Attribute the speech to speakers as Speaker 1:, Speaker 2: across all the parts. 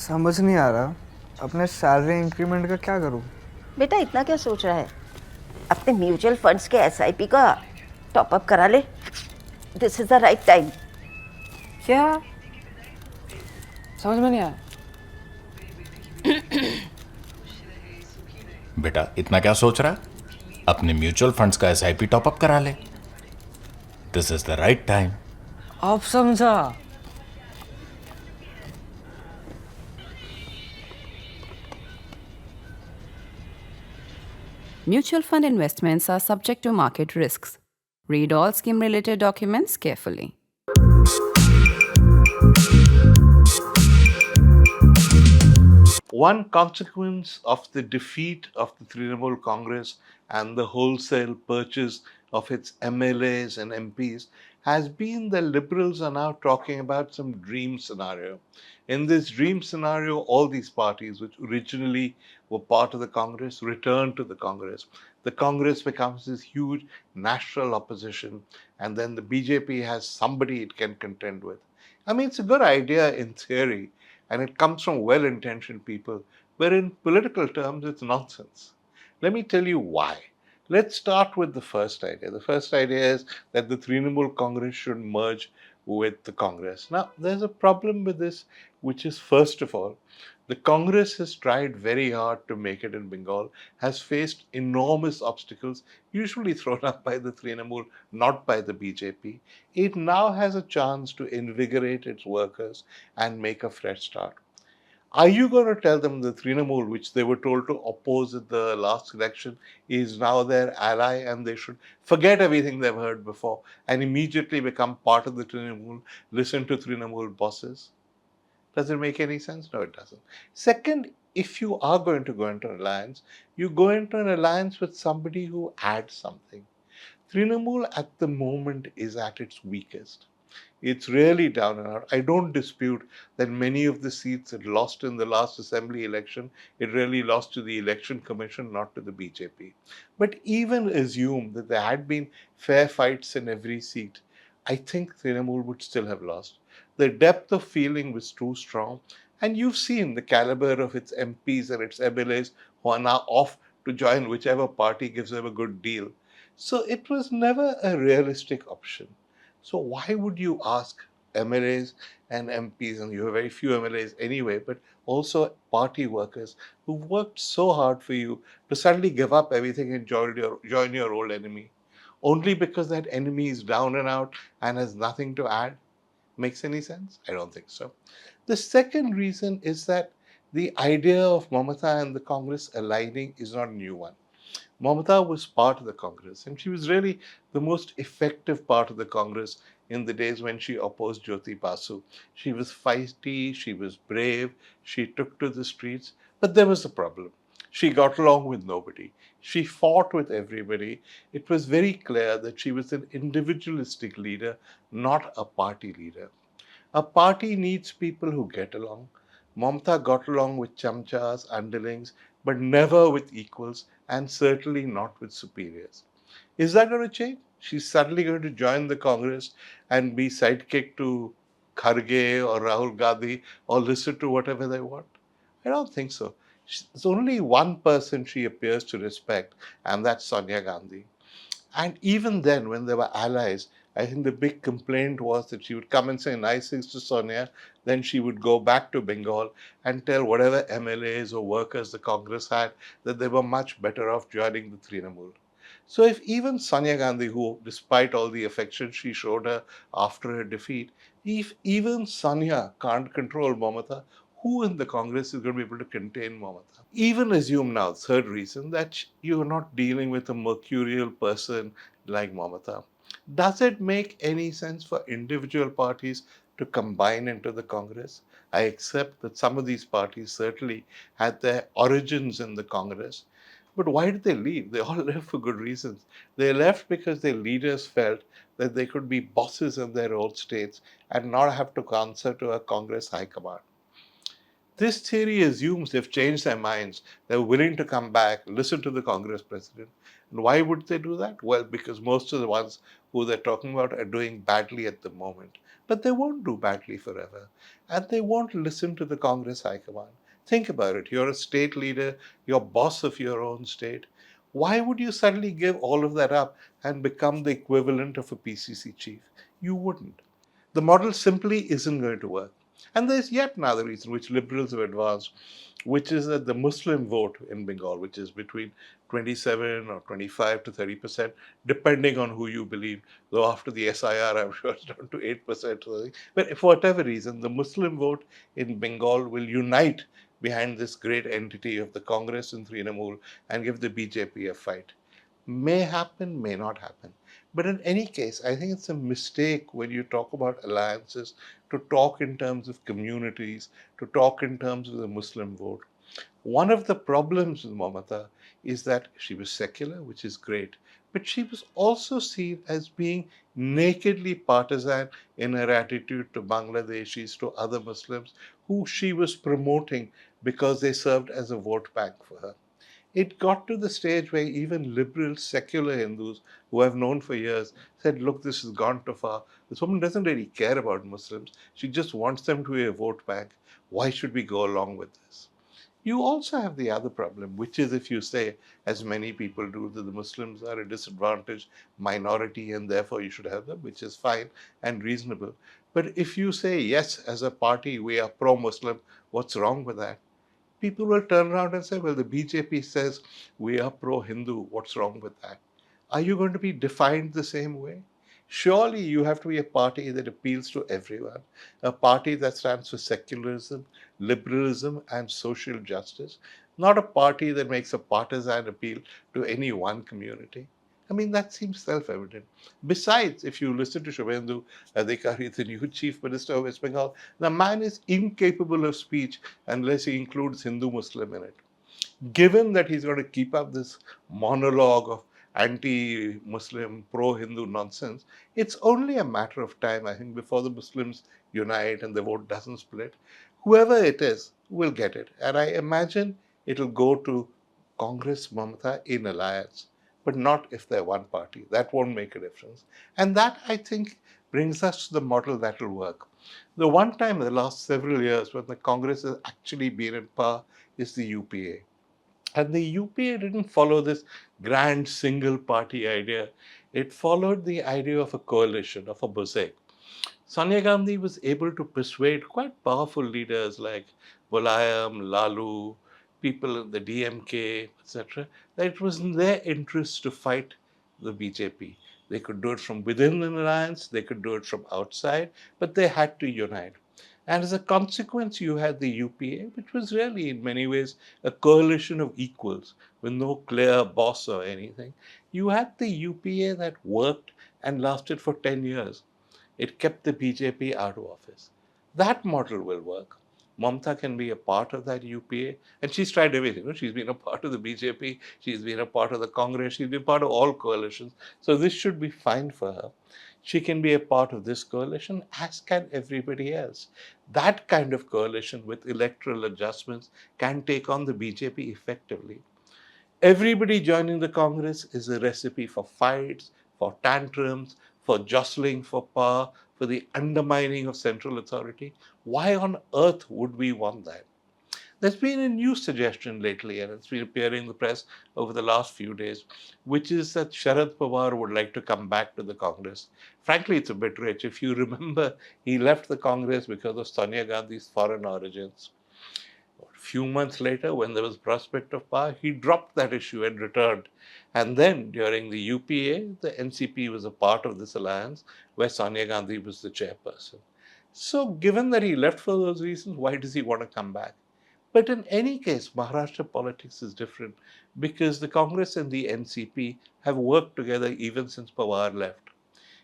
Speaker 1: समझ नहीं आ रहा अपने सैलरी इंक्रीमेंट का क्या करूं।
Speaker 2: बेटा इतना क्या सोच रहा है? अपने म्यूचुअल फंड्स के एसआईपी का टॉप अप करा ले। This is the right time.
Speaker 3: क्या? समझ में नहीं आया।
Speaker 4: बेटा इतना क्या सोच रहा है? अपने म्यूचुअल फंड्स का एसआईपी टॉपअप करा ले। This is the right time.
Speaker 3: अब समझा।
Speaker 5: Mutual fund investments are subject to market risks. Read all scheme related documents carefully.
Speaker 6: One consequence of the defeat of the Trinamool Congress and the wholesale purchase of its MLAs and MPs has been that liberals are now talking about some dream scenario. In this dream scenario, all these parties, which originally were part of the Congress, return to the Congress. The Congress becomes this huge national opposition, and then the BJP has somebody it can contend with. I mean, it's a good idea in theory, and it comes from well-intentioned people, but in political terms, it's nonsense. Let me tell you why. Let's start with the first idea. The first idea is that the Trinamool Congress should merge with the Congress. Now, there's a problem with this, which is, first of all, the Congress has tried very hard to make it in Bengal, has faced enormous obstacles, usually thrown up by the Trinamool, not by the BJP. It now has a chance to invigorate its workers and make a fresh start. Are you going to tell them the Trinamool, which they were told to oppose at the last election, is now their ally and they should forget everything they've heard before and immediately become part of the Trinamool, listen to Trinamool bosses? Does it make any sense? No, it doesn't. Second, if you are going to go into an alliance, you go into an alliance with somebody who adds something. Trinamool at the moment is at its weakest. It's really down and out. I don't dispute that many of the seats it lost in the last assembly election, it really lost to the election commission, not to the BJP. But even assume that there had been fair fights in every seat, I think Trinamool would still have lost. The depth of feeling was too strong, and you've seen the caliber of its MPs and its MLAs who are now off to join whichever party gives them a good deal. So it was never a realistic option. So why would you ask MLAs and MPs, and you have very few MLAs anyway, but also party workers who've worked so hard for you to suddenly give up everything and join your old enemy? Only because that enemy is down and out and has nothing to add? Makes any sense? I don't think so. The second reason is that the idea of Mamata and the Congress aligning is not a new one. Mamata was part of the Congress, and she was really the most effective part of the Congress in the days when she opposed Jyoti Basu. She was feisty, she was brave, she took to the streets, but there was a problem. She got along with nobody. She fought with everybody. It was very clear that she was an individualistic leader, not a party leader. A party needs people who get along. Mamata got along with chamchas, underlings, but never with equals, and certainly not with superiors. Is that going to change? She's suddenly going to join the Congress and be sidekick to Kharge or Rahul Gandhi or listen to whatever they want? I don't think so. There's only one person she appears to respect, and that's Sonia Gandhi. And even then, when they were allies, I think the big complaint was that she would come and say nice things to Sonia, then she would go back to Bengal and tell whatever MLAs or workers the Congress had that they were much better off joining the Trinamool. So if even Sonia Gandhi, who despite all the affection she showed her after her defeat, if even Sonia can't control Mamata, who in the Congress is going to be able to contain Mamata? Even assume now, third reason, that you're not dealing with a mercurial person like Mamata. Does it make any sense for individual parties to combine into the Congress? I accept that some of these parties certainly had their origins in the Congress. But why did they leave? They all left for good reasons. They left because their leaders felt that they could be bosses in their own states and not have to answer to a Congress high command. This theory assumes they've changed their minds, they're willing to come back, listen to the Congress president, And why would they do that? Well, because most of the ones who they're talking about are doing badly at the moment. But they won't do badly forever. And they won't listen to the Congress High Command. Think about it. You're a state leader, you're boss of your own state. Why would you suddenly give all of that up and become the equivalent of a PCC chief? You wouldn't. The model simply isn't going to work. And there's yet another reason which liberals have advanced, which is that the Muslim vote in Bengal, which is between 27 or 25 to 30%, depending on who you believe, though after the SIR, I'm sure it's down to 8% or something. But for whatever reason, the Muslim vote in Bengal will unite behind this great entity of the Congress in Trinamool and give the BJP a fight. May happen, may not happen. But in any case, I think it's a mistake when you talk about alliances to talk in terms of communities, to talk in terms of the Muslim vote. One of the problems with Mamata is that she was secular, which is great, but she was also seen as being nakedly partisan in her attitude to Bangladeshis, to other Muslims who she was promoting because they served as a vote bank for her. It got to the stage where even liberal secular Hindus who I've known for years said, look, this has gone too far. This woman doesn't really care about Muslims. She just wants them to be a vote bank. Why should we go along with this? You also have the other problem, which is if you say, as many people do, that the Muslims are a disadvantaged minority and therefore you should have them, which is fine and reasonable. But if you say, yes, as a party, we are pro Muslim, what's wrong with that? People will turn around and say, well, the BJP says we are pro Hindu. What's wrong with that? Are you going to be defined the same way? Surely you have to be a party that appeals to everyone, a party that stands for secularism, liberalism, and social justice, not a party that makes a partisan appeal to any one community. I mean, that seems self evident. Besides, if you listen to Shubhendu Adhikari, the new chief minister of West Bengal, the man is incapable of speech unless he includes Hindu Muslim in it. Given that he's going to keep up this monologue of anti Muslim, pro Hindu nonsense, it's only a matter of time, I think, before the Muslims unite and the vote doesn't split. Whoever it is will get it. And I imagine it'll go to Congress Mamata in alliance, but not if they're one party. That won't make a difference. And that, I think, brings us to the model that will work. The one time in the last several years when the Congress has actually been in power is the UPA. And the UPA didn't follow this grand single party idea. It followed the idea of a coalition, of a mosaic. Sonia Gandhi was able to persuade quite powerful leaders like Mulayam, Lalu, people in the DMK, etc., that it was in their interest to fight the BJP. They could do it from within an alliance, they could do it from outside, but they had to unite. And as a consequence, you had the UPA, which was really, in many ways, a coalition of equals with no clear boss or anything. You had the UPA that worked and lasted for 10 years. It kept the BJP out of office. That model will work. Mamata can be a part of that UPA, and she's tried everything. She's been a part of the BJP, she's been a part of the Congress, she's been part of all coalitions. So this should be fine for her. She can be a part of this coalition, as can everybody else. That kind of coalition with electoral adjustments can take on the BJP effectively. Everybody joining the Congress is a recipe for fights, for tantrums, for jostling for power, for the undermining of central authority. Why on earth would we want that? There's been a new suggestion lately, and it's been appearing in the press over the last few days, which is that Sharad Pawar would like to come back to the Congress. Frankly, it's a bit rich. If you remember, he left the Congress because of Sonia Gandhi's foreign origins. A few months later, when there was prospect of power, he dropped that issue and returned. And then during the UPA, the NCP was a part of this alliance where Sonia Gandhi was the chairperson. So, given that he left for those reasons, why does he want to come back? But in any case, Maharashtra politics is different because the Congress and the NCP have worked together even since Pawar left.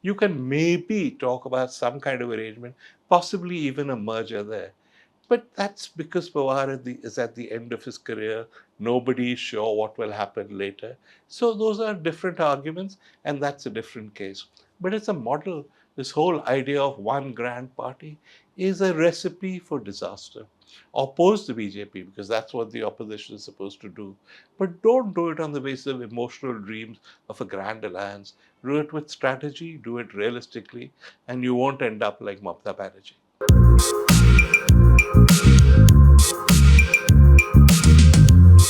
Speaker 6: You can maybe talk about some kind of arrangement, possibly even a merger there. But that's because Pawar is at the end of his career. Nobody is sure what will happen later. So those are different arguments, and that's a different case. But it's a model This whole idea of one grand party is a recipe for disaster. Oppose the BJP because that's what the opposition is supposed to do. But don't do it on the basis of emotional dreams of a grand alliance. Do it with strategy, do it realistically, and you won't end up like Mamata Banerjee.